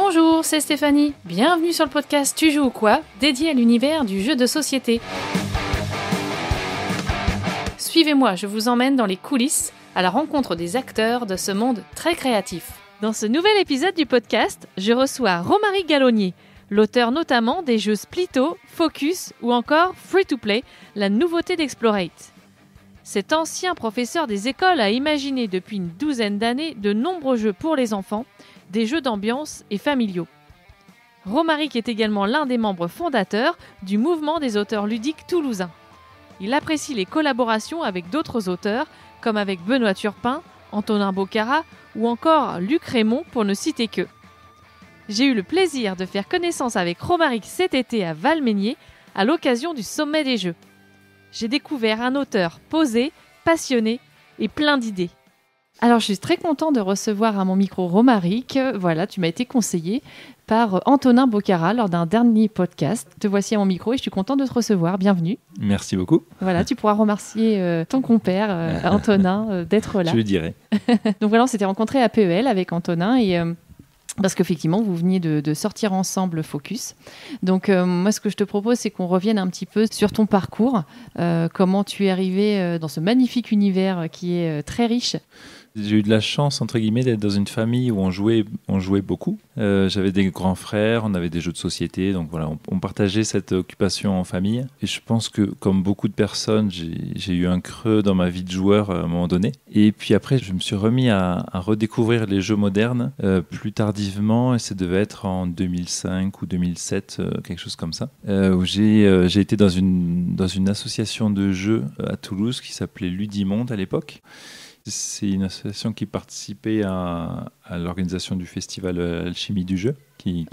Bonjour, c'est Stéphanie. Bienvenue sur le podcast Tu joues ou quoi, dédié à l'univers du jeu de société. Suivez-moi, je vous emmène dans les coulisses, à la rencontre des acteurs de ce monde très créatif. Dans ce nouvel épisode du podcast, je reçois Romary Gallonnier, l'auteur notamment des jeux Splitto, Focus ou encore Free to Play, la nouveauté d'Explorate. Cet ancien professeur des écoles a imaginé depuis une douzaine d'années de nombreux jeux pour les enfants, des jeux d'ambiance et familiaux. Romary est également l'un des membres fondateurs du mouvement des auteurs ludiques toulousains. Il apprécie les collaborations avec d'autres auteurs, comme avec Benoît Turpin, Antonin Bocara ou encore Luc Rémond pour ne citer qu'eux. J'ai eu le plaisir de faire connaissance avec Romary cet été à Valménier, à l'occasion du Sommet des Jeux. J'ai découvert un auteur posé, passionné et plein d'idées. Alors, je suis très contente de recevoir à mon micro Romary, que tu m'as été conseillé par Antonin Bocara lors d'un dernier podcast. Te voici à mon micro et je suis contente de te recevoir. Bienvenue. Merci beaucoup. Voilà, tu pourras remercier ton compère Antonin d'être là. Je le dirai. Donc voilà, on s'était rencontrés à PEL avec Antonin et... parce qu'effectivement, vous veniez de sortir ensemble Focus. Donc, moi, ce que je te propose, c'est qu'on revienne un petit peu sur ton parcours, comment tu es arrivé dans ce magnifique univers qui est très riche. J'ai eu de la chance, entre guillemets, d'être dans une famille où on jouait beaucoup. J'avais des grands frères, on avait des jeux de société, donc voilà, on partageait cette occupation en famille. Et je pense que, comme beaucoup de personnes, j'ai eu un creux dans ma vie de joueur à un moment donné. Et puis après, je me suis remis à redécouvrir les jeux modernes plus tardivement, et ça devait être en 2005 ou 2007, quelque chose comme ça, où j'ai été dans une association de jeux à Toulouse qui s'appelait Ludimonde à l'époque. C'est une association qui participait à l'organisation du festival Alchimie du jeu, qui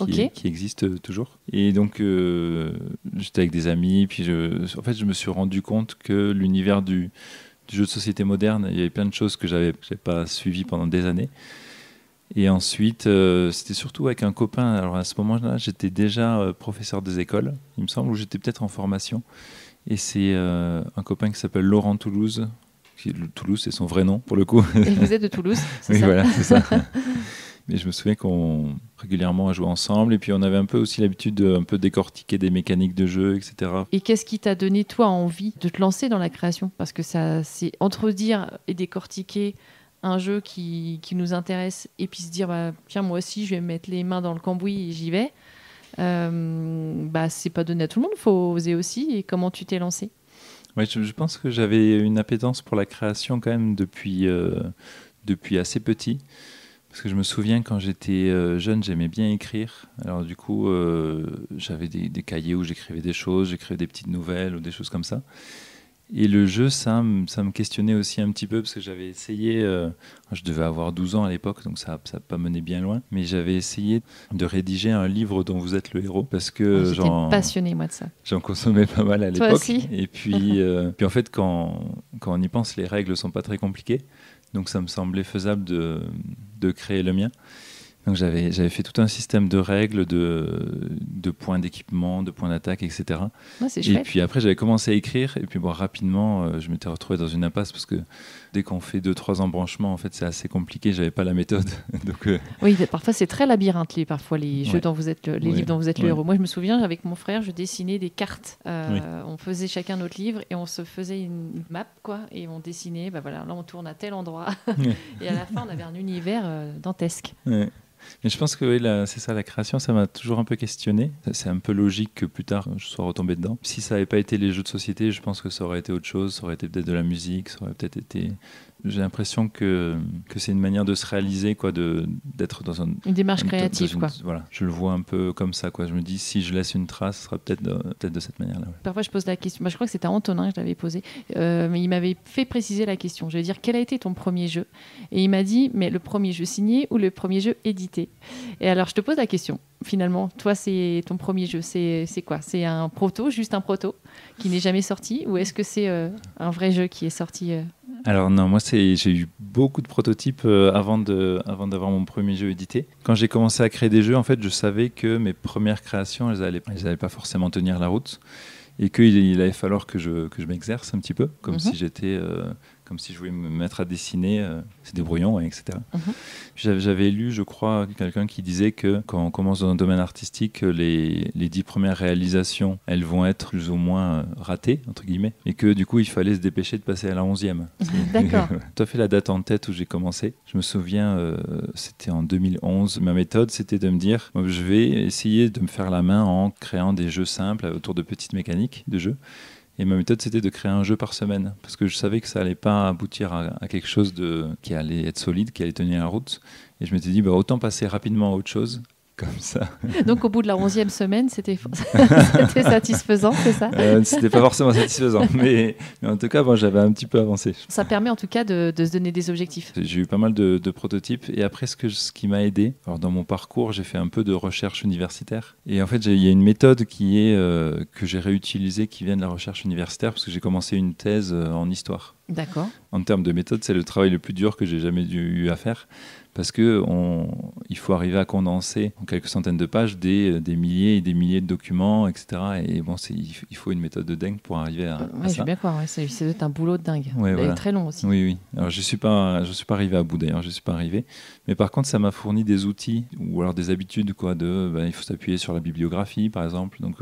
existe toujours. Et donc, j'étais avec des amis, puis je me suis rendu compte que l'univers du jeu de société moderne, il y avait plein de choses que j'avais pas suivies pendant des années. Et ensuite, c'était surtout avec un copain. Alors à ce moment-là, j'étais déjà professeur des écoles, il me semble, ou j'étais peut-être en formation. Et c'est un copain qui s'appelle Laurent Toulouse. Toulouse, c'est son vrai nom pour le coup. Et vous êtes de Toulouse, c'est oui, ça? Voilà, c'est ça. Mais je me souviens qu'on régulièrement a joué ensemble et puis on avait un peu aussi l'habitude de un peu décortiquer des mécaniques de jeu, etc. Et qu'est-ce qui t'a donné, toi, envie de te lancer dans la création? Parce que ça, c'est entre dire et décortiquer un jeu qui nous intéresse et puis se dire, tiens, moi aussi, je vais me mettre les mains dans le cambouis et j'y vais. C'est pas donné à tout le monde, il faut oser aussi. Et comment tu t'es lancé? Ouais, je pense que j'avais une appétence pour la création quand même depuis assez petit. Parce que je me souviens quand j'étais jeune, j'aimais bien écrire. Alors du coup, j'avais des cahiers où j'écrivais des choses, j'écrivais des petites nouvelles ou des choses comme ça. Et le jeu, ça me questionnait aussi un petit peu parce que j'avais essayé, je devais avoir 12 ans à l'époque, donc ça n'a pas mené bien loin, mais j'avais essayé de rédiger un livre dont vous êtes le héros parce que j'étais passionnée, moi, de ça. J'en consommais pas mal à l'époque. Toi aussi. Et puis en fait, quand on y pense, les règles sont pas très compliquées, donc ça me semblait faisable de créer le mien. Donc j'avais fait tout un système de règles, de points d'équipement, de points d'attaque, etc. Ouais, c'est chouette. Et puis après, j'avais commencé à écrire. Et puis rapidement, je m'étais retrouvé dans une impasse parce que dès qu'on fait 2-3 embranchements, en fait, c'est assez compliqué. J'avais pas la méthode. Donc, oui, parfois c'est très labyrinthe, parfois les jeux dont vous êtes, les livres dont vous êtes le héros. Moi, je me souviens, avec mon frère, je dessinais des cartes. On faisait chacun notre livre et on se faisait une map, quoi. Et on dessinait, là, on tourne à tel endroit. Et à la fin, on avait un univers dantesque. Ouais. Mais je pense que c'est ça, la création, ça m'a toujours un peu questionné. C'est un peu logique que plus tard, je sois retombé dedans. Si ça n'avait pas été les jeux de société, je pense que ça aurait été autre chose. Ça aurait été peut-être de la musique, ça aurait peut-être été... J'ai l'impression que c'est une manière de se réaliser, quoi, d'être dans une démarche créative, quoi. Voilà, je le vois un peu comme ça, quoi. Je me dis, si je laisse une trace, ce sera peut-être de cette manière-là. Ouais. Parfois, je pose la question. Je crois que c'était à Antonin que je l'avais posé, mais il m'avait fait préciser la question. Je vais dire, quel a été ton premier jeu? Et il m'a dit, mais le premier jeu signé ou le premier jeu édité? Et alors, je te pose la question. Finalement, toi, c'est ton premier jeu. C'est quoi? C'est un proto, juste un proto, qui n'est jamais sorti? Ou est-ce que c'est un vrai jeu qui est sorti Alors non, moi j'ai eu beaucoup de prototypes avant d'avoir mon premier jeu édité. Quand j'ai commencé à créer des jeux, en fait, je savais que mes premières créations, elles allaient pas forcément tenir la route et qu'il allait falloir que je m'exerce un petit peu, comme si j'étais comme si je voulais me mettre à dessiner, c'est des brouillons, etc. Mhm. J'avais lu, je crois, quelqu'un qui disait que quand on commence dans un domaine artistique, les 10 premières réalisations, elles vont être plus ou moins ratées, entre guillemets, et que du coup, il fallait se dépêcher de passer à la 11e. D'accord. Tout à fait la date en tête où j'ai commencé. Je me souviens, c'était en 2011. Ma méthode, c'était de me dire, je vais essayer de me faire la main en créant des jeux simples autour de petites mécaniques de jeux. Et ma méthode, c'était de créer un jeu par semaine, parce que je savais que ça allait pas aboutir à quelque chose qui allait être solide, qui allait tenir la route. Et je m'étais dit, autant passer rapidement à autre chose, comme ça. Donc au bout de la 11e semaine, c'était satisfaisant, c'est ça? C'était pas forcément satisfaisant, mais en tout cas, j'avais un petit peu avancé. Ça permet en tout cas de se donner des objectifs. J'ai eu pas mal de prototypes, et après, ce qui m'a aidé, alors dans mon parcours, j'ai fait un peu de recherche universitaire. Et en fait, il y a une méthode que j'ai réutilisée, qui vient de la recherche universitaire, parce que j'ai commencé une thèse en histoire. D'accord. En termes de méthode, c'est le travail le plus dur que j'ai jamais eu à faire, parce que il faut arriver à condenser en quelques centaines de pages des milliers et des milliers de documents, etc. Et il faut une méthode de dingue pour arriver à Je ça. veux bien croire, c'est un boulot de dingue. Ouais, Il voilà. est très long aussi. Oui. Alors je suis pas arrivé à bout d'ailleurs, je suis pas arrivé. Mais par contre, ça m'a fourni des outils ou alors des habitudes, quoi. Il faut s'appuyer sur la bibliographie, par exemple. Donc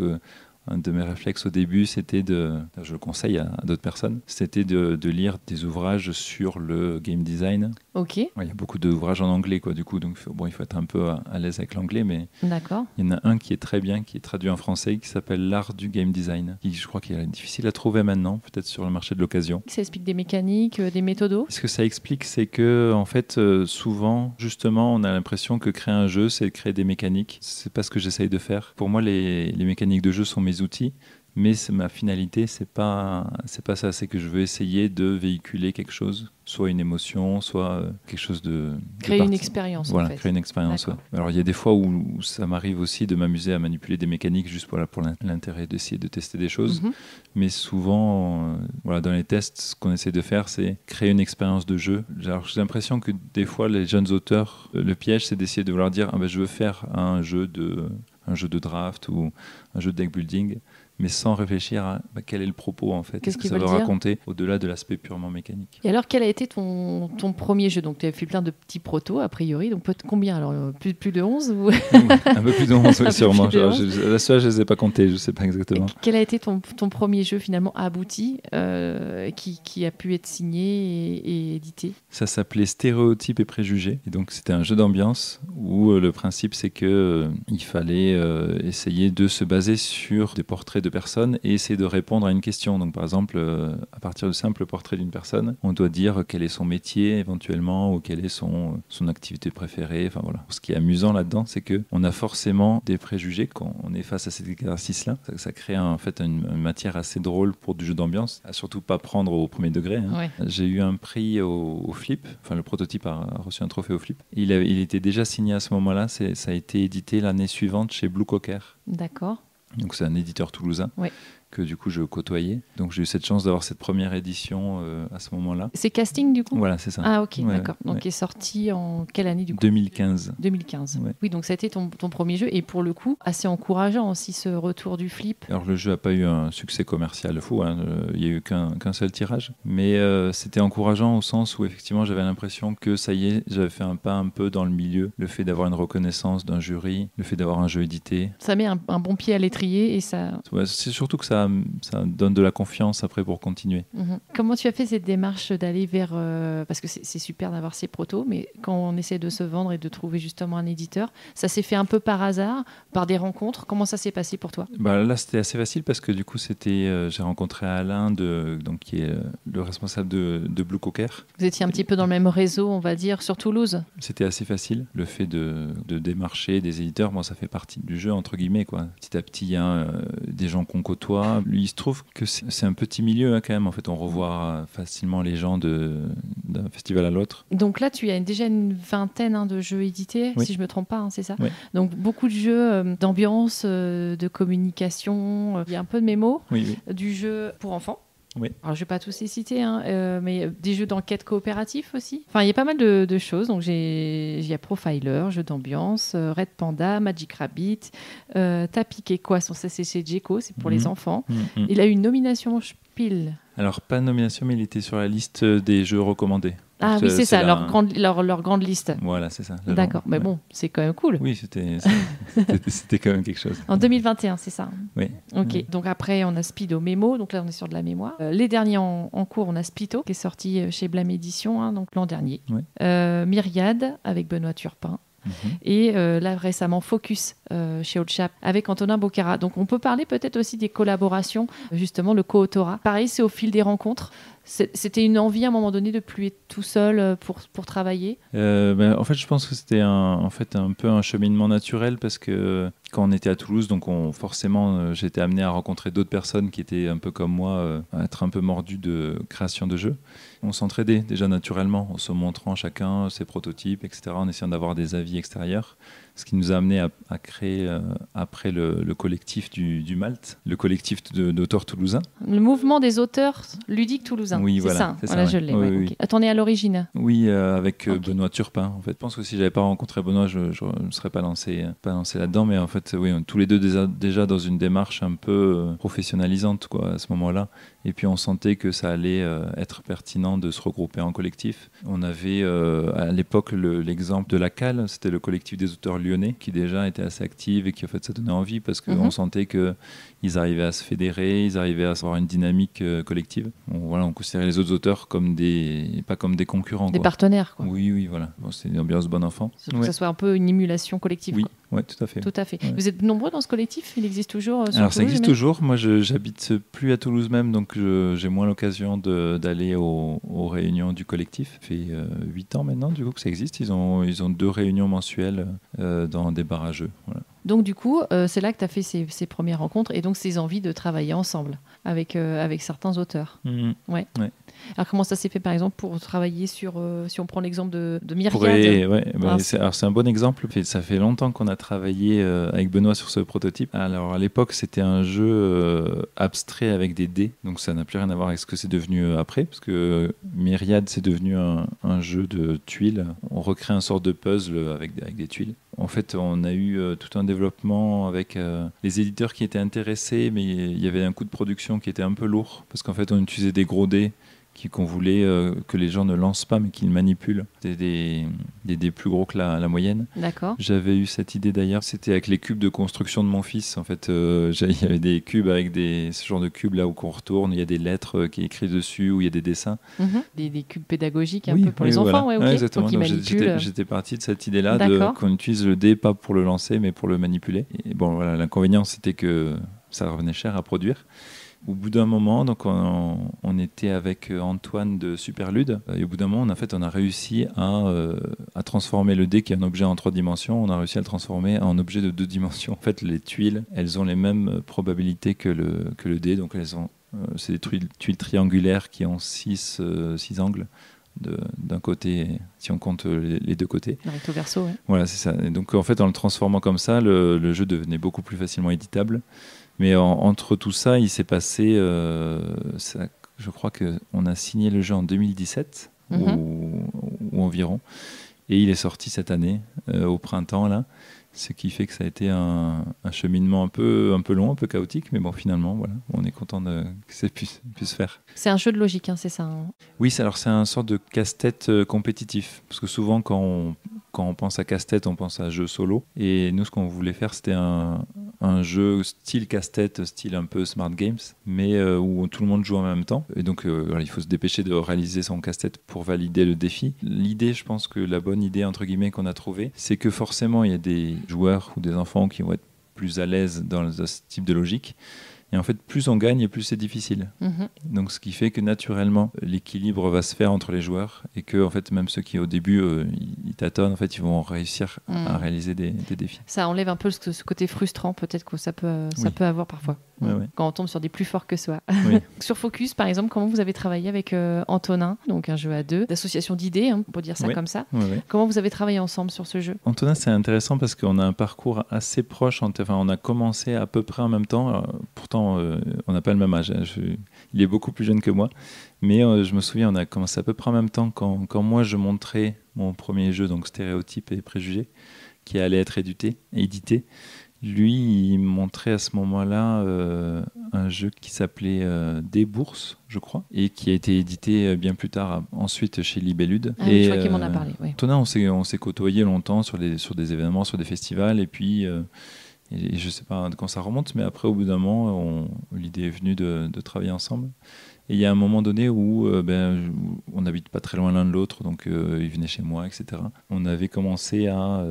un de mes réflexes au début, c'était je le conseille à d'autres personnes, c'était de lire des ouvrages sur le game design. Ok. Il y a beaucoup d'ouvrages en anglais, quoi, du coup, donc il faut être un peu à l'aise avec l'anglais, mais D'accord. il y en a un qui est très bien, qui est traduit en français, qui s'appelle L'art du game design, qui je crois qu'il est difficile à trouver maintenant, peut-être sur le marché de l'occasion. Ça explique des mécaniques, des méthodos. Ce que ça explique, c'est que en fait, souvent, justement, on a l'impression que créer un jeu, c'est créer des mécaniques. C'est pas ce que j'essaye de faire. Pour moi, les mécaniques de jeu sont mes outils, mais ma finalité, c'est pas ça. C'est que je veux essayer de véhiculer quelque chose, soit une émotion, soit quelque chose de Créer une expérience. Voilà, en fait. créer une expérience. Ouais. Alors il y a des fois où ça m'arrive aussi de m'amuser à manipuler des mécaniques juste pour l'intérêt d'essayer de tester des choses. Mais souvent, dans les tests, ce qu'on essaie de faire, c'est créer une expérience de jeu. Alors, j'ai l'impression que des fois, les jeunes auteurs, le piège, c'est d'essayer de vouloir dire je veux faire un jeu de draft ou un jeu de deck building, mais sans réfléchir à quel est le propos en fait. Qu'est-ce que ça veut raconter au-delà de l'aspect purement mécanique. Et alors, quel a été ton premier jeu? Donc, tu as fait plein de petits protos, a priori. Donc, combien alors? Plus de 11 ou... Un peu plus de 11, oui, sûrement. Je ne les ai pas comptés, je ne sais pas exactement. Quel a été ton premier jeu finalement abouti qui a pu être signé et édité? Ça s'appelait Stéréotypes et préjugés. Et donc, c'était un jeu d'ambiance où le principe, c'est qu'il fallait essayer de se baser sur des portraits de personnes et essayer de répondre à une question. Donc, par exemple, à partir de simples portraits d'une personne, on doit dire quel est son métier éventuellement ou quelle est son activité préférée. Enfin, voilà. Ce qui est amusant là-dedans, c'est qu'on a forcément des préjugés quand on est face à cet exercice-là. Ça crée en fait une matière assez drôle pour du jeu d'ambiance, à surtout pas prendre au premier degré. Hein. Ouais. J'ai eu un prix au Flip, enfin le prototype a reçu un trophée au Flip. Il était déjà signé à ce moment-là, ça a été édité l'année suivante chez Blue Cocker. D'accord. Donc c'est un éditeur toulousain. Oui. Que du coup je côtoyais. Donc j'ai eu cette chance d'avoir cette première édition à ce moment-là. C'est Casting du coup? Voilà, c'est ça. Ah ok, ouais, d'accord. Donc il est sorti en quelle année du coup? 2015. 2015. Ouais. Oui, donc ça a été ton premier jeu et pour le coup assez encourageant aussi ce retour du Flip. Alors le jeu n'a pas eu un succès commercial fou, hein. Il n'y a eu qu'un seul tirage, mais c'était encourageant au sens où effectivement j'avais l'impression que ça y est, j'avais fait un pas un peu dans le milieu. Le fait d'avoir une reconnaissance d'un jury, le fait d'avoir un jeu édité. Ça met un bon pied à l'étrier et ça... Ouais, c'est surtout que ça donne de la confiance après pour continuer. Comment tu as fait cette démarche d'aller vers... parce que c'est super d'avoir ces protos, mais quand on essaie de se vendre et de trouver justement un éditeur, ça s'est fait un peu par hasard, par des rencontres. Comment ça s'est passé pour toi? Là, c'était assez facile parce que du coup, j'ai rencontré Alain, qui est le responsable de Blue Cocker. Vous étiez un petit peu dans le même réseau, on va dire, sur Toulouse? C'était assez facile. Le fait de démarcher des éditeurs, ça fait partie du jeu, entre guillemets, quoi. Petit à petit, il y a des gens qu'on côtoie. Il se trouve que c'est un petit milieu, hein, quand même. En fait, on revoit facilement les gens d'un festival à l'autre. Donc là, tu as déjà une vingtaine de jeux édités, oui. si je ne me trompe pas, c'est ça? Oui. Donc beaucoup de jeux d'ambiance, de communication. Il y a un peu de mémo, oui. du jeu pour enfants. Oui. Alors, je vais pas tous les citer, hein, mais des jeux d'enquête coopératifs aussi. Enfin, il y a pas mal de choses. Donc, il y a Profiler, jeu d'ambiance, Red Panda, Magic Rabbit, Tapis et quoi. Ça, c'est chez Djeco, c'est pour les enfants. Il a eu une nomination Spiel. Alors, pas de nomination, mais il était sur la liste des jeux recommandés. Ah oui, c'est ça, leur grande liste. Voilà, c'est ça. D'accord, mais bon, c'est quand même cool. Oui, c'était quand même quelque chose. En 2021, c'est ça. Oui. Ok, Oui. donc après, on a Speedo Memo, donc là, on est sur de la mémoire. Les derniers en cours, on a Spito, qui est sorti chez Blâme Édition, donc l'an dernier. Oui. Myriade, avec Benoît Turpin. Et là récemment Focus chez Old Chap avec Antonin Bocara. Donc on peut parler peut-être aussi des collaborations, justement le co-autorat. Pareil, c'est au fil des rencontres. C'était une envie à un moment donné de plus être tout seul pour travailler. En fait, je pense que c'était un peu un cheminement naturel parce que quand on était à Toulouse, donc forcément, j'étais amené à rencontrer d'autres personnes qui étaient un peu comme moi, à être un peu mordus de création de jeux. On s'entraidait déjà naturellement en se montrant chacun ses prototypes, etc., en essayant d'avoir des avis extérieurs. Ce qui nous a amené à créer après le collectif du Malte, le collectif d'auteurs toulousains. Le mouvement des auteurs ludiques toulousains. Oui, c'est ça. Voilà, je l'ai. Oui, ouais, oui. Okay. T'en es à l'origine. Oui, avec Benoît Turpin. En fait, je pense que si j'avais pas rencontré Benoît, je ne me serais pas lancé là-dedans. Mais en fait, oui, tous les deux déjà dans une démarche un peu professionnalisante, quoi, à ce moment-là. Et puis on sentait que ça allait être pertinent de se regrouper en collectif. On avait à l'époque l'exemple de la Cale, c'était le collectif des auteurs lyonnais qui déjà était assez actif et qui en fait ça donnait envie parce qu'on sentait qu'ils arrivaient à se fédérer, ils arrivaient à avoir une dynamique collective. On considérait les autres auteurs pas comme des concurrents. Des partenaires, quoi. Oui, voilà. Bon, c'est une ambiance bon enfant. Surtout que ça soit un peu une émulation collective. Oui, quoi. Ouais, tout à fait. Tout à fait. Ouais. Vous êtes nombreux dans ce collectif? Il existe toujours sur Alors Toulouse, ça existe toujours. Moi, j'habite plus à Toulouse même, donc j'ai moins l'occasion d'aller aux réunions du collectif. Ça fait 8 ans maintenant, du coup, que ça existe. Ils ont 2 réunions mensuelles dans des bars à jeux. Voilà. Donc du coup, c'est là que tu as fait ces premières rencontres et donc ces envies de travailler ensemble avec certains auteurs. Ouais. Alors comment ça s'est fait par exemple pour travailler sur, si on prend l'exemple de Myriade? C'est un bon exemple. Ça fait longtemps qu'on a travaillé avec Benoît sur ce prototype. Alors à l'époque, c'était un jeu abstrait avec des dés, donc ça n'a plus rien à voir avec ce que c'est devenu après, parce que Myriade, c'est devenu un jeu de tuiles. On recrée un sort de puzzle avec des tuiles. En fait, on a eu tout un développement avec les éditeurs qui étaient intéressés, mais il y avait un coût de production qui était un peu lourd, parce qu'en fait, on utilisait des gros dés qu'on voulait que les gens ne lancent pas, mais qu'ils manipulent. C'était des dés plus gros que la moyenne. D'accord. J'avais eu cette idée d'ailleurs, c'était avec les cubes de construction de mon fils. En fait, il y avait des cubes avec ce genre de cubes là où on retourne, il y a des lettres qui écrites dessus, où il y a des dessins. Des cubes pédagogiques un peu pour les enfants, voilà. okay. Exactement. Donc, j'étais parti de cette idée-là, qu'on utilise le dé pas pour le lancer, mais pour le manipuler. Et bon, voilà, l'inconvénient, c'était que ça revenait cher à produire. Au bout d'un moment, donc on était avec Antoine de Superlude, et au bout d'un moment, on a réussi à transformer le dé, qui est un objet en 3 dimensions, on a réussi à le transformer en objet de 2 dimensions. En fait, les tuiles, elles ont les mêmes probabilités que le dé, donc c'est des tuiles triangulaires qui ont 6 angles. D'un côté, si on compte les 2 côtés. Le recto verso, ouais. Voilà, c'est ça. Et donc, en fait, en le transformant comme ça, le jeu devenait beaucoup plus facilement éditable. Mais entre tout ça, il s'est passé, je crois qu'on a signé le jeu en 2017 ou environ, et il est sorti cette année, au printemps, là, ce qui fait que ça a été un cheminement un peu long, un peu chaotique, mais bon, finalement, voilà, on est content que ça puisse se faire. C'est un jeu de logique, c'est ça Oui, c'est un sort de casse-tête compétitif, parce que souvent, quand on pense à casse-tête, on pense à jeu solo. Et nous, ce qu'on voulait faire, c'était un jeu style casse-tête, style un peu Smart Games, mais où tout le monde joue en même temps. Et donc, il faut se dépêcher de réaliser son casse-tête pour valider le défi. L'idée, je pense que la bonne idée, entre guillemets, qu'on a trouvée, c'est que forcément, il y a des joueurs ou des enfants qui vont être plus à l'aise dans ce type de logique. Et en fait, plus on gagne et plus c'est difficile. Donc, ce qui fait que naturellement, l'équilibre va se faire entre les joueurs et que, en fait, même ceux qui au début ils tâtonnent, en fait, ils vont réussir à réaliser des défis. Ça enlève un peu ce côté frustrant, peut-être que ça peut avoir parfois. Ouais. Quand on tombe sur des plus forts que soi. Oui. Sur Focus, par exemple, comment vous avez travaillé avec Antonin, donc un jeu à 2, d'association d'idées, on peut dire ça comme ça. Comment vous avez travaillé ensemble sur ce jeu? Antonin, c'est intéressant parce qu'on a un parcours assez proche. On a commencé à peu près en même temps. Pourtant, malheureusement, on n'a pas le même âge. Il est beaucoup plus jeune que moi. Mais je me souviens, on a commencé à peu près en même temps quand moi je montrais mon premier jeu, donc Stéréotypes et Préjugés, qui allait être édité. Lui, il montrait à ce moment-là un jeu qui s'appelait Des Bourses, je crois, et qui a été édité bien plus tard, ensuite chez Libellude. Ah, et je crois qu'il m'en a parlé. Oui. Antonin, on s'est côtoyés longtemps sur des événements, sur des festivals, et puis et je ne sais pas quand ça remonte, mais après, au bout d'un moment, l'idée est venue de travailler ensemble. Et il y a un moment donné où on n'habite pas très loin l'un de l'autre, donc il venait chez moi, etc. On avait commencé à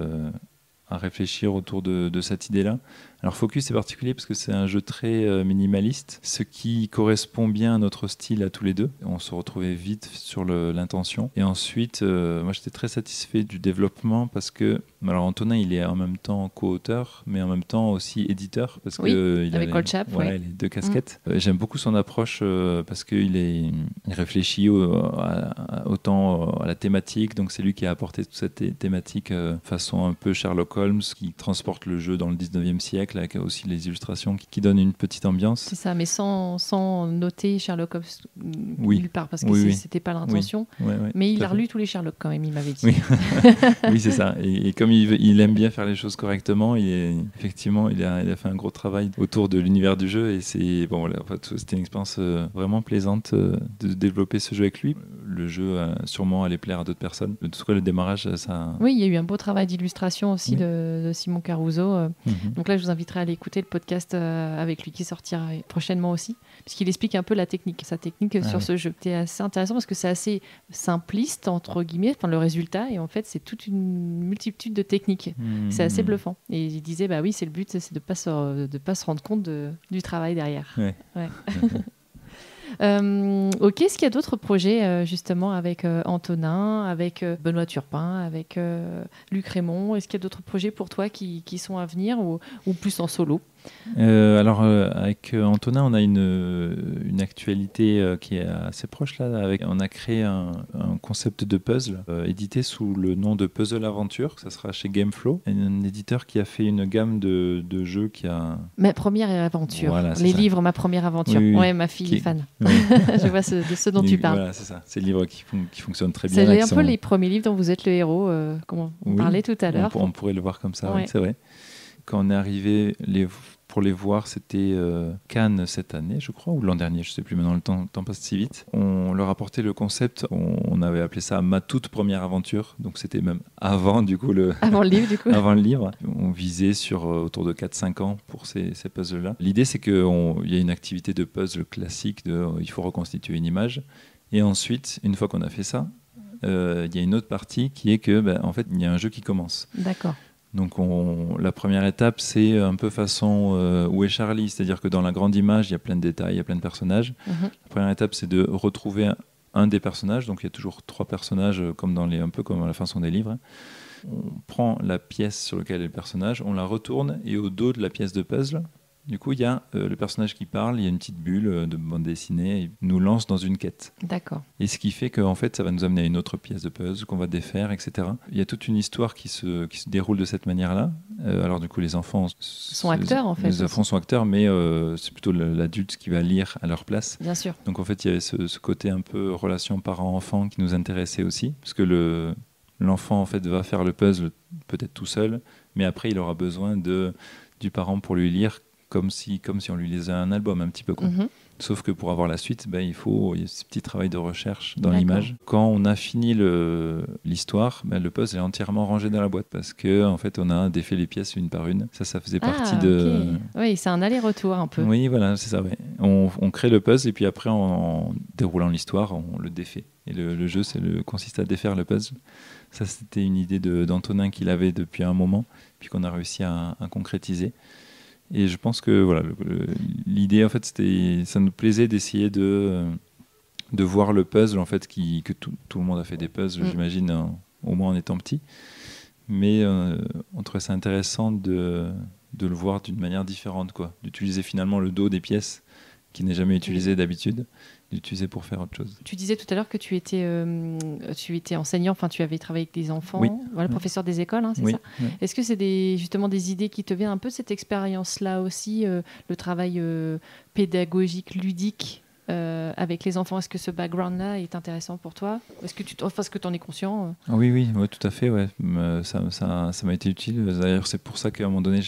réfléchir autour de cette idée-là. Alors Focus est particulier parce que c'est un jeu très minimaliste, ce qui correspond bien à notre style à tous les deux. On se retrouvait vite sur l'intention. Et ensuite, moi j'étais très satisfait du développement parce que, alors Antonin il est en même temps co-auteur, mais en même temps aussi éditeur parce que il avec a Colchap, les deux casquettes. J'aime beaucoup son approche parce qu'il réfléchit autant à la thématique, donc c'est lui qui a apporté toute cette thématique façon un peu Sherlock Holmes qui transporte le jeu dans le 19e siècle avec aussi les illustrations qui donnent une petite ambiance. C'est ça, mais sans noter Sherlock Holmes nulle part, parce que c'était pas l'intention. Oui, mais il a relu tous les Sherlock quand même, il m'avait dit. Oui, oui c'est ça. Et comme il aime bien faire les choses correctement, effectivement, il a fait un gros travail autour de l'univers du jeu. Et c'était une expérience vraiment plaisante de développer ce jeu avec lui. Le jeu sûrement allait plaire à d'autres personnes. En tout cas, le démarrage, ça... Oui, il y a eu un beau travail d'illustration aussi de Simon Caruso. Donc là, je vous inviterai à aller écouter le podcast avec lui qui sortira prochainement aussi, puisqu'il explique un peu sa technique sur ce jeu. C'est assez intéressant parce que c'est assez simpliste, entre guillemets, le résultat, et en fait, c'est toute une multitude de techniques. C'est assez bluffant. Et il disait, bah oui, c'est le but, c'est de pas se rendre compte du travail derrière. Ouais. Ok, est-ce qu'il y a d'autres projets justement avec Antonin, avec Benoît Turpin, avec Luc Raymond? Est-ce qu'il y a d'autres projets pour toi qui sont à venir ou plus en solo? Avec Antonin, on a une actualité qui est assez proche là. On a créé un concept de puzzle édité sous le nom de Puzzle Aventure. Ça sera chez Gameflow, un éditeur qui a fait une gamme de jeux qui a... Ma première aventure. Voilà, livres, ma première aventure. Oui. Ouais, ma fille est fan. Oui. Je vois de ce dont tu parles. Voilà, c'est ça. C'est le livre qui fonctionne très bien. C'est un peu les premiers livres dont vous êtes le héros, comme on parlait tout à l'heure. On pourrait le voir comme ça, c'est vrai. Quand on est arrivé pour les voir, c'était Cannes cette année, je crois, ou l'an dernier, je ne sais plus, maintenant le temps passe si vite. On leur apportait le concept, on avait appelé ça ma toute première aventure, donc c'était même avant du coup avant le livre du coup. Avant le livre. On visait sur autour de 4-5 ans pour ces puzzles-là. L'idée c'est qu'il y a une activité de puzzle classique, il faut reconstituer une image, et ensuite, une fois qu'on a fait ça, il y a une autre partie qui est que, en fait, il y a un jeu qui commence. D'accord. Donc la première étape, c'est un peu façon Où est Charlie ? C'est-à-dire que dans la grande image, il y a plein de détails, il y a plein de personnages. La première étape, c'est de retrouver un des personnages. Donc il y a toujours 3 personnages, un peu comme à la façon des livres. On prend la pièce sur laquelle est le personnage, on la retourne, et au dos de la pièce de puzzle, du coup, il y a le personnage qui parle, il y a une petite bulle de bande dessinée, et nous lance dans une quête. D'accord. Et ce qui fait qu'en fait, ça va nous amener à une autre pièce de puzzle qu'on va défaire, etc. Il y a toute une histoire qui se déroule de cette manière-là. Alors du coup, les enfants sont acteurs, en fait. Les enfants sont acteurs, mais c'est plutôt l'adulte qui va lire à leur place. Bien sûr. Donc en fait, il y avait ce côté un peu relation parent-enfant qui nous intéressait aussi, parce que l'enfant en fait va faire le puzzle peut-être tout seul, mais après, il aura besoin du parent pour lui lire, comme si on lui lisait un album un petit peu. Sauf que pour avoir la suite, il y a ce petit travail de recherche dans l'image. Quand on a fini l'histoire, le puzzle est entièrement rangé dans la boîte parce qu'en fait, on a défait les pièces une par une. Ça faisait partie de... Oui, c'est un aller-retour un peu. Oui, voilà, c'est ça. Ouais. On crée le puzzle et puis après, en déroulant l'histoire, on le défait. Et le jeu, consiste à défaire le puzzle. Ça, c'était une idée d'Antonin qu'il avait depuis un moment, puis qu'on a réussi à concrétiser. Et je pense que l'idée, en fait, ça nous plaisait d'essayer de voir le puzzle, en fait, que tout le monde a fait des puzzles, j'imagine, au moins en étant petit. Mais on trouvait ça intéressant de le voir d'une manière différente, d'utiliser finalement le dos des pièces qui n'est jamais utilisé d'habitude, d'utiliser pour faire autre chose. Tu disais tout à l'heure que tu étais enseignant, enfin tu avais travaillé avec des enfants, Oui. Voilà, professeur des écoles, hein, c'est Oui. ça. Oui. Est-ce que c'est justement des idées qui te viennent un peu de cette expérience-là aussi, le travail pédagogique, ludique avec les enfants? Est-ce que ce background-là est intéressant pour toi? Est-ce que tu en es conscient Oui, tout à fait. Ouais. Ça m'a été utile. D'ailleurs, c'est pour ça qu'à un moment donné,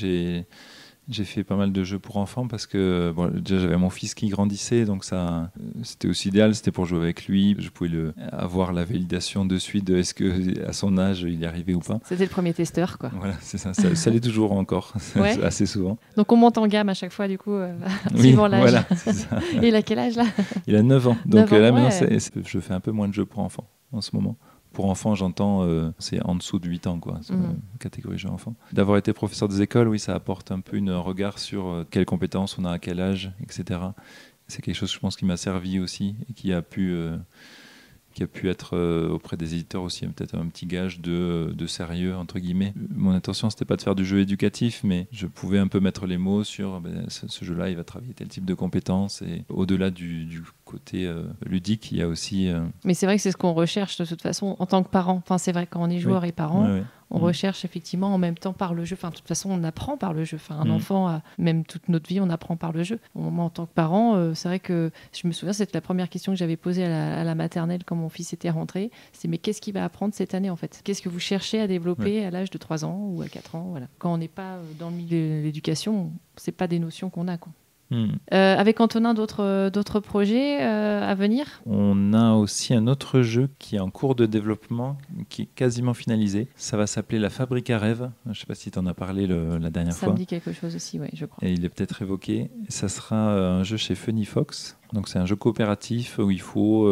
j'ai fait pas mal de jeux pour enfants parce que déjà j'avais mon fils qui grandissait, donc ça c'était aussi idéal, c'était pour jouer avec lui. Je pouvais avoir la validation de suite de est-ce que à son âge il y arrivait ou pas. C'était le premier testeur, quoi. Voilà, c'est ça. Ça l'est toujours encore, Ouais. assez souvent. Donc on monte en gamme à chaque fois, du coup, Oui, suivant l'âge. voilà, c'est ça. Et il a quel âge là? Il a 9 ans, donc 9 ans, là maintenant ouais. je fais un peu moins de jeux pour enfants en ce moment. Pour enfants, j'entends, c'est en dessous de 8 ans, quoi, catégorie jeux enfants. D'avoir été professeur des écoles, oui, ça apporte un peu un regard sur quelles compétences on a à quel âge, etc. C'est quelque chose, je pense, qui m'a servi aussi et qui a pu être auprès des éditeurs aussi, peut-être un petit gage de sérieux, entre guillemets. Mon intention, c'était pas de faire du jeu éducatif, mais je pouvais un peu mettre les mots sur ce jeu-là, il va travailler tel type de compétences. Et au-delà du côté ludique, il y a aussi... Mais c'est vrai que c'est ce qu'on recherche de toute façon en tant que parent. Enfin, c'est vrai quand on est joueur et parent, on recherche effectivement en même temps par le jeu. Enfin, de toute façon, on apprend par le jeu. Enfin, un enfant, même toute notre vie, on apprend par le jeu. Moi, en tant que parent, c'est vrai que je me souviens, c'était la première question que j'avais posée à la maternelle quand mon fils était rentré. C'est mais qu'est-ce qu'il va apprendre cette année en fait? Qu'est-ce que vous cherchez à développer à l'âge de 3 ans ou à 4 ans? Voilà. Quand on n'est pas dans le milieu de l'éducation, c'est pas des notions qu'on a, quoi. Avec Antonin, d'autres projets à venir? On a aussi un autre jeu qui est en cours de développement, qui est quasiment finalisé. Ça va s'appeler La Fabrique à rêves. Je ne sais pas si tu en as parlé la dernière fois. Ça me dit quelque chose aussi, oui, je crois. Et il est peut-être évoqué. Ça sera un jeu chez Funny Fox. Donc c'est un jeu coopératif où il faut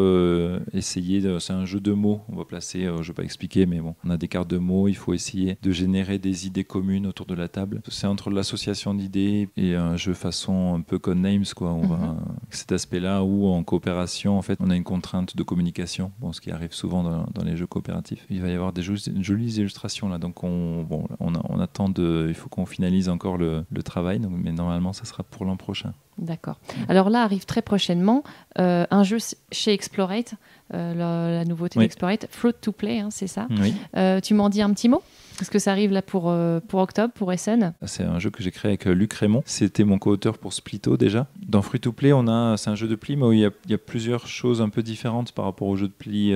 essayer, c'est un jeu de mots, on va placer, je ne vais pas expliquer, mais bon, on a des cartes de mots, il faut essayer de générer des idées communes autour de la table. C'est entre l'association d'idées et un jeu façon un peu Codenames, quoi. On va cet aspect-là où en coopération, en fait, on a une contrainte de communication, ce qui arrive souvent dans les jeux coopératifs. Il va y avoir des jolies illustrations là, donc on attend il faut qu'on finalise encore le travail, mais normalement ça sera pour l'an prochain. D'accord. Alors là arrive très prochainement un jeu chez Explorate, la nouveauté d'Explorate, Fruit to Play, hein, c'est ça. Oui. Tu m'en dis un petit mot? Est-ce que ça arrive là pour octobre, pour Essen? C'est un jeu que j'ai créé avec Luc Raymond. C'était mon co-auteur pour Splitto déjà. Dans Fruit to Play, c'est un jeu de pli, mais où il y a plusieurs choses un peu différentes par rapport au jeu de pli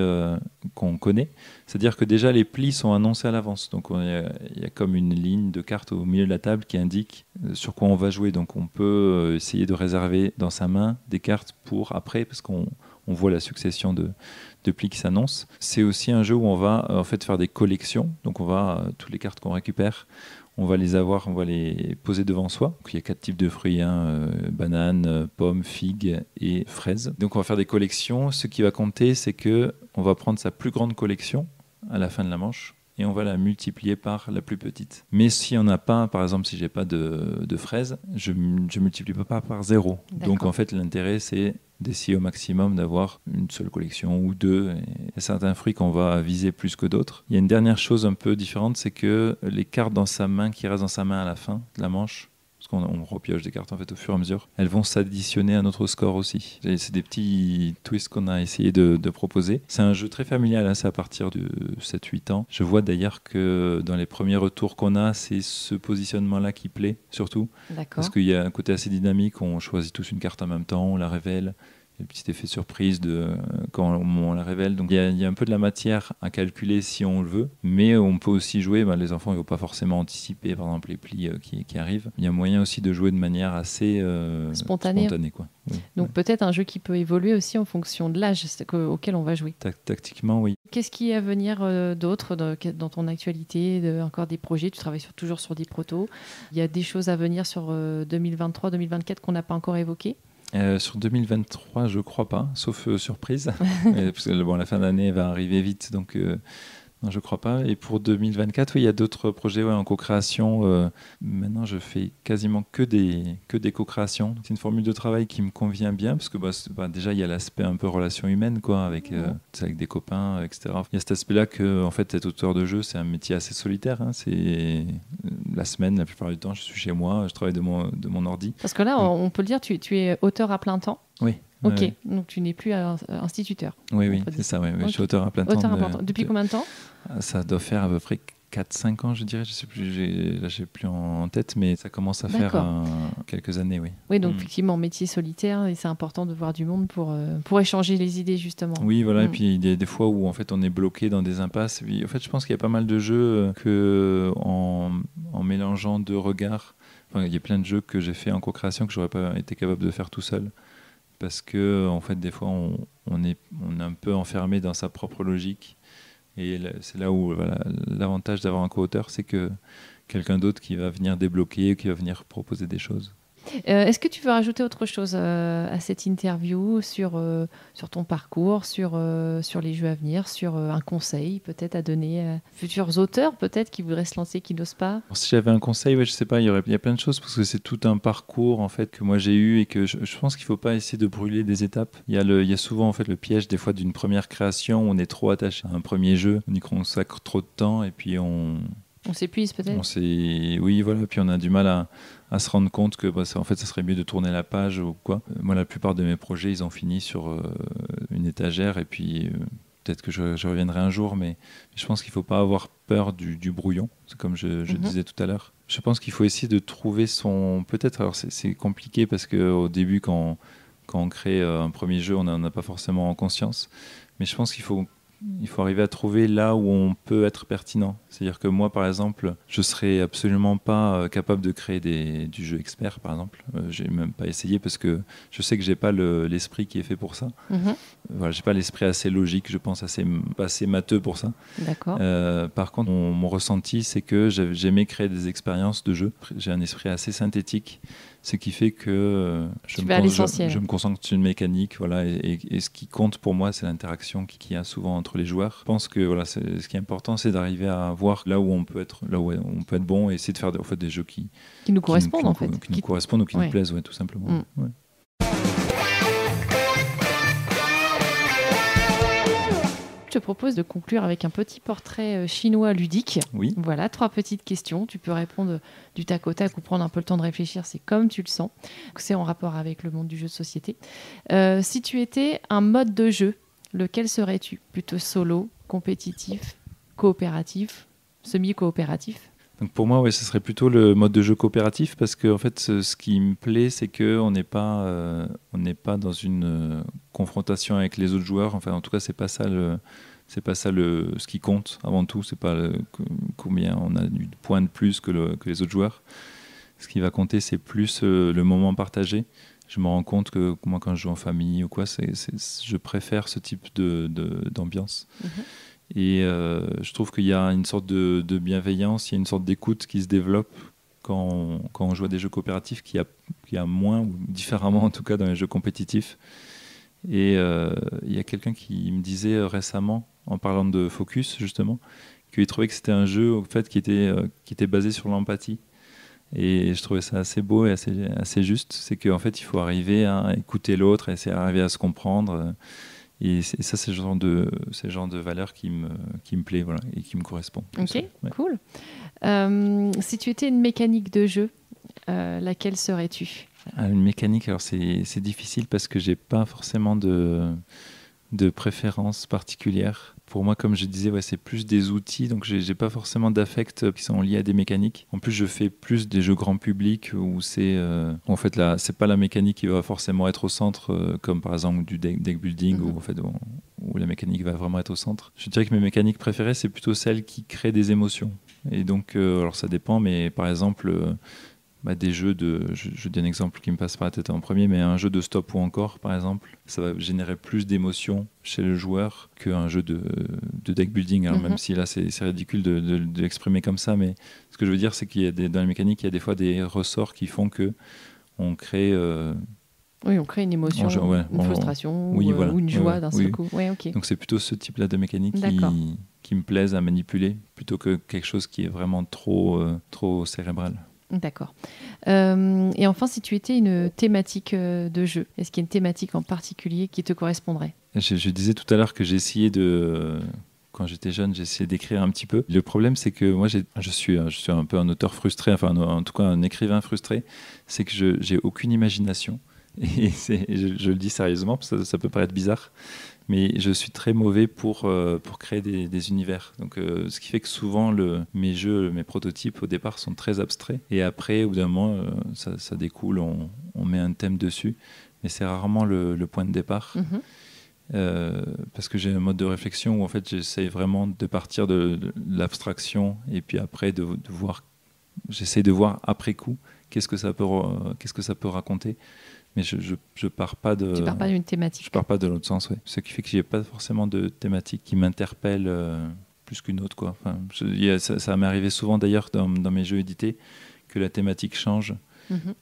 qu'on connaît. C'est-à-dire que déjà les plis sont annoncés à l'avance. Donc il y a comme une ligne de cartes au milieu de la table qui indique sur quoi on va jouer. Donc on peut essayer de réserver dans sa main des cartes pour après, parce qu'on voit la succession de plis qui s'annoncent. C'est aussi un jeu où on va en fait faire des collections. Donc on va toutes les cartes qu'on récupère, on va les poser devant soi. Donc, il y a 4 types de fruits, bananes, pommes, figues et fraises. Donc on va faire des collections. Ce qui va compter, c'est que on va prendre sa plus grande collection à la fin de la manche et on va la multiplier par la plus petite. Mais si on n'a pas, par exemple, si j'ai pas de fraises, je multiplie pas par 0. D'accord. Donc en fait, l'intérêt, c'est d'essayer au maximum d'avoir une seule collection ou deux. Il y a certains fruits qu'on va viser plus que d'autres. Il y a une dernière chose un peu différente, c'est que les cartes qui restent dans sa main à la fin de la manche, parce qu'on repioche des cartes en fait au fur et à mesure, elles vont s'additionner à notre score aussi. Et c'est des petits twists qu'on a essayé de proposer. C'est un jeu très familial, c'est à partir de 7-8 ans. Je vois d'ailleurs que dans les premiers retours qu'on a, c'est ce positionnement-là qui plaît surtout. D'accord. Parce qu'il y a un côté assez dynamique, on choisit tous une carte en même temps, on la révèle. Il y a le petit effet surprise quand on la révèle. Donc il y a un peu de la matière à calculer si on le veut, mais on peut aussi jouer. Les enfants ne vont pas forcément anticiper, par exemple, les plis qui arrivent. Il y a moyen aussi de jouer de manière assez spontanée. Quoi. Oui. Donc peut-être un jeu qui peut évoluer aussi en fonction de l'âge auquel on va jouer. Tactiquement, oui. Qu'est-ce qui est à venir d'autre dans ton actualité, encore des projets? Tu travailles toujours sur des protos. Il y a des choses à venir sur 2023-2024 qu'on n'a pas encore évoquées? Sur 2023, je crois pas, sauf surprise. Parce que la fin d'année va arriver vite, donc non, je crois pas. Et pour 2024, oui, il y a d'autres projets en co-création. Maintenant, je fais quasiment que des co-créations. C'est une formule de travail qui me convient bien, parce que déjà, il y a l'aspect un peu relation humaine, quoi, avec des copains, etc. Il y a cet aspect-là que, en fait, être auteur de jeu, c'est un métier assez solitaire. C'est la semaine, la plupart du temps, je suis chez moi, je travaille de mon ordi. Parce que là, on peut le dire, tu es auteur à plein temps. Oui. Ok, donc tu n'es plus instituteur. Oui, c'est ça, oui. Je suis auteur à plein temps. Depuis combien de temps? Ça doit faire à peu près 4-5 ans, je dirais. Je sais plus, j'ai plus en tête, mais ça commence à faire quelques années, oui. Oui, donc effectivement, métier solitaire, et c'est important de voir du monde pour échanger les idées, justement. Oui, voilà, et puis il y a des fois où en fait on est bloqué dans des impasses. Puis, en fait, je pense qu'il y a pas mal de jeux que en mélangeant deux regards, il y a plein de jeux que j'ai fait en co-création que j'aurais pas été capable de faire tout seul. Parce que en fait, des fois, on est un peu enfermé dans sa propre logique. Et c'est là où l'avantage d'avoir un co-auteur, c'est que quelqu'un d'autre qui va venir débloquer, qui va venir proposer des choses. Est-ce que tu veux rajouter autre chose à cette interview sur ton parcours, sur les jeux à venir, sur un conseil peut-être à donner à futurs auteurs peut-être qui voudraient se lancer, qui n'osent pas? Alors, si j'avais un conseil, je sais pas, il y a plein de choses parce que c'est tout un parcours en fait que moi j'ai eu et que je pense qu'il faut pas essayer de brûler des étapes. Il y a souvent en fait le piège des fois d'une première création où on est trop attaché à un premier jeu, on y consacre trop de temps et puis on s'épuise peut-être. Oui, voilà. Puis on a du mal à se rendre compte que en fait, ça serait mieux de tourner la page ou quoi. Moi, la plupart de mes projets, ils ont fini sur une étagère et puis peut-être que je reviendrai un jour, mais je pense qu'il ne faut pas avoir peur du brouillon. C'est comme je disais tout à l'heure. Je pense qu'il faut essayer de trouver son... Peut-être, alors c'est compliqué parce qu'au début, quand on crée un premier jeu, on n'en a pas forcément conscience. Mais je pense qu'il faut arriver à trouver là où on peut être pertinent. C'est-à-dire que moi, par exemple, je ne serais absolument pas capable de créer du jeu expert, par exemple. Je n'ai même pas essayé parce que je sais que je n'ai pas l'esprit qui est fait pour ça. Voilà, je n'ai pas l'esprit assez logique, je pense, assez matheux pour ça. D'accord. Par contre, mon ressenti, c'est que j'aimais créer des expériences de jeu. J'ai un esprit assez synthétique, ce qui fait que je me concentre sur une mécanique. Voilà, et ce qui compte pour moi, c'est l'interaction qu'il y a souvent entre les joueurs. Je pense que ce qui est important, c'est d'arriver à voir là où on peut être bon et essayer de faire des jeux qui nous correspondent qui nous correspondent ou qui nous plaisent, tout simplement. Ouais. Je te propose de conclure avec un petit portrait chinois ludique. Oui. Voilà, 3 petites questions. Tu peux répondre du tac au tac ou prendre un peu le temps de réfléchir, c'est comme tu le sens. C'est en rapport avec le monde du jeu de société. Si tu étais un mode de jeu, lequel serais-tu? Plutôt solo, compétitif, coopératif, semi-coopératif? Donc pour moi, ce serait plutôt le mode de jeu coopératif parce que en fait, ce qui me plaît, c'est qu'on n'est pas dans une confrontation avec les autres joueurs. Enfin, en tout cas, c'est pas ça ce qui compte avant tout. C'est pas combien on a de points de plus que les autres joueurs. Ce qui va compter, c'est plus le moment partagé. Je me rends compte que moi, quand je joue en famille ou quoi, je préfère ce type d'ambiance. Et je trouve qu'il y a une sorte de bienveillance, il y a une sorte d'écoute qui se développe quand on joue à des jeux coopératifs qu'il y a moins, ou différemment en tout cas dans les jeux compétitifs. Et il y a quelqu'un qui me disait récemment, en parlant de Focus justement, qu'il trouvait que c'était un jeu en fait, qui était basé sur l'empathie. Et je trouvais ça assez beau et assez juste. C'est qu'en fait, il faut arriver à écouter l'autre, arriver à se comprendre. Et ça, c'est le genre de valeur qui me plaît, voilà, et qui me correspond. Ok, cool. Si tu étais une mécanique de jeu, laquelle serais-tu? Une mécanique, alors c'est difficile parce que j'ai pas forcément de préférence particulière. Pour moi, comme je disais, c'est plus des outils, donc j'ai pas forcément d'affect qui sont liés à des mécaniques. En plus, je fais plus des jeux grand public où c'est en fait là, c'est pas la mécanique qui va forcément être au centre, comme par exemple du deck building où la mécanique va vraiment être au centre. Je dirais que mes mécaniques préférées, c'est plutôt celles qui créent des émotions. Et donc, alors ça dépend, mais par exemple. Des jeux je dis un exemple qui me passe par la tête en premier, mais un jeu de stop ou encore, par exemple, ça va générer plus d'émotions chez le joueur qu'un jeu de deck building. Alors même si là, c'est ridicule de l'exprimer comme ça, mais ce que je veux dire, c'est qu'il y a dans la mécanique, il y a des fois des ressorts qui font qu'on crée... Oui, on crée une émotion, une frustration ou une joie d'un seul coup. Ouais, okay. Donc c'est plutôt ce type-là de mécanique qui me plaise à manipuler, plutôt que quelque chose qui est vraiment trop cérébral. D'accord. Et enfin, si tu étais une thématique de jeu, est-ce qu'il y a une thématique en particulier qui te correspondrait? Je disais tout à l'heure que j'ai essayé quand j'étais jeune, j'essayais d'écrire un petit peu. Le problème, c'est que moi, je suis un peu un auteur frustré, enfin en tout cas un écrivain frustré, c'est que j'ai aucune imagination. Et je le dis sérieusement, parce que ça peut paraître bizarre, mais je suis très mauvais pour créer des univers. Donc, ce qui fait que souvent, mes jeux, mes prototypes au départ sont très abstraits. Et après, au bout d'un moment, ça découle, on met un thème dessus. Mais c'est rarement le point de départ. Parce que j'ai un mode de réflexion où en fait, j'essaie vraiment de partir de l'abstraction et puis après, j'essaie de voir après coup qu'est-ce que ça peut raconter. Mais je pars pas de. Tu pars pas d'une thématique. Je pars pas de l'autre sens, ouais. Ce qui fait que j'ai pas forcément de thématique qui m'interpelle plus qu'une autre, quoi. Enfin, ça m'est arrivé souvent d'ailleurs dans mes jeux édités que la thématique change.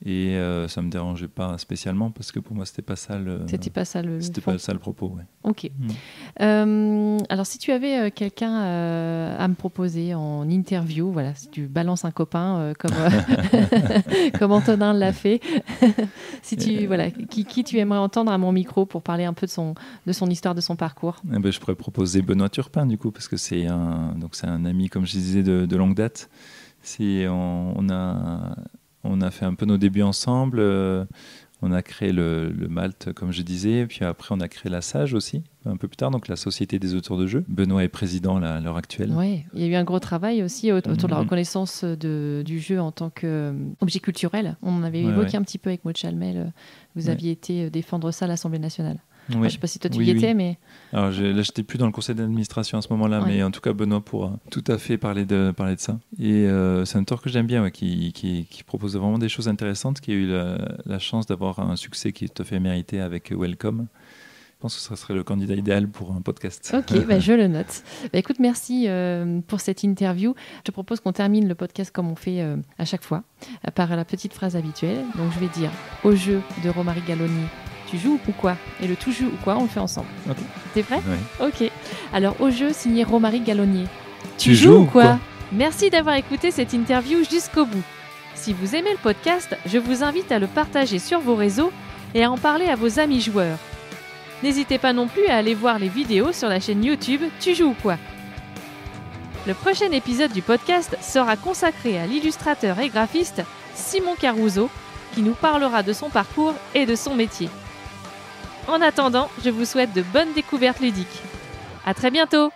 Et ça me dérangeait pas spécialement parce que pour moi c'était pas ça le. C'était pas ça le propos, ouais. Ok. Alors si tu avais quelqu'un à me proposer en interview, voilà, si tu balances un copain comme Antonin l'a fait, si tu qui tu aimerais entendre à mon micro pour parler un peu de son histoire, de son parcours. Je pourrais proposer Benoît Turpin du coup parce que c'est un ami, comme je disais, de longue date. On a fait un peu nos débuts ensemble. On a créé le Malte, comme je disais. Puis après, on a créé la Sage aussi, un peu plus tard, donc la Société des auteurs de jeux. Benoît est président à l'heure actuelle. Oui, il y a eu un gros travail aussi autour de la reconnaissance du jeu en tant qu'objet culturel. On en avait évoqué un petit peu avec Maud Chalmel. Vous aviez été défendre ça à l'Assemblée nationale. Je ne sais pas si toi tu y étais, mais... Alors là, je n'étais plus dans le conseil d'administration à ce moment-là, mais en tout cas, Benoît pourra tout à fait parler de ça. Et c'est un auteur que j'aime bien, qui propose vraiment des choses intéressantes, qui a eu la chance d'avoir un succès qui est tout à fait mérité avec Welcome. Je pense que ce serait le candidat idéal pour un podcast. Ok, je le note. Écoute, merci pour cette interview. Je te propose qu'on termine le podcast comme on fait à chaque fois, par la petite phrase habituelle. Donc je vais dire au jeu de Romary Galloni, tu joues ou quoi? Et le tout joue ou quoi, on le fait ensemble. Ok. T'es prêt? Oui. Ok. Alors, au jeu signé Romary Galloni. Tu joues ou quoi? Merci d'avoir écouté cette interview jusqu'au bout. Si vous aimez le podcast, je vous invite à le partager sur vos réseaux et à en parler à vos amis joueurs. N'hésitez pas non plus à aller voir les vidéos sur la chaîne YouTube Tu joues ou quoi? Le prochain épisode du podcast sera consacré à l'illustrateur et graphiste Simon Caruso, qui nous parlera de son parcours et de son métier. En attendant, je vous souhaite de bonnes découvertes ludiques. À très bientôt!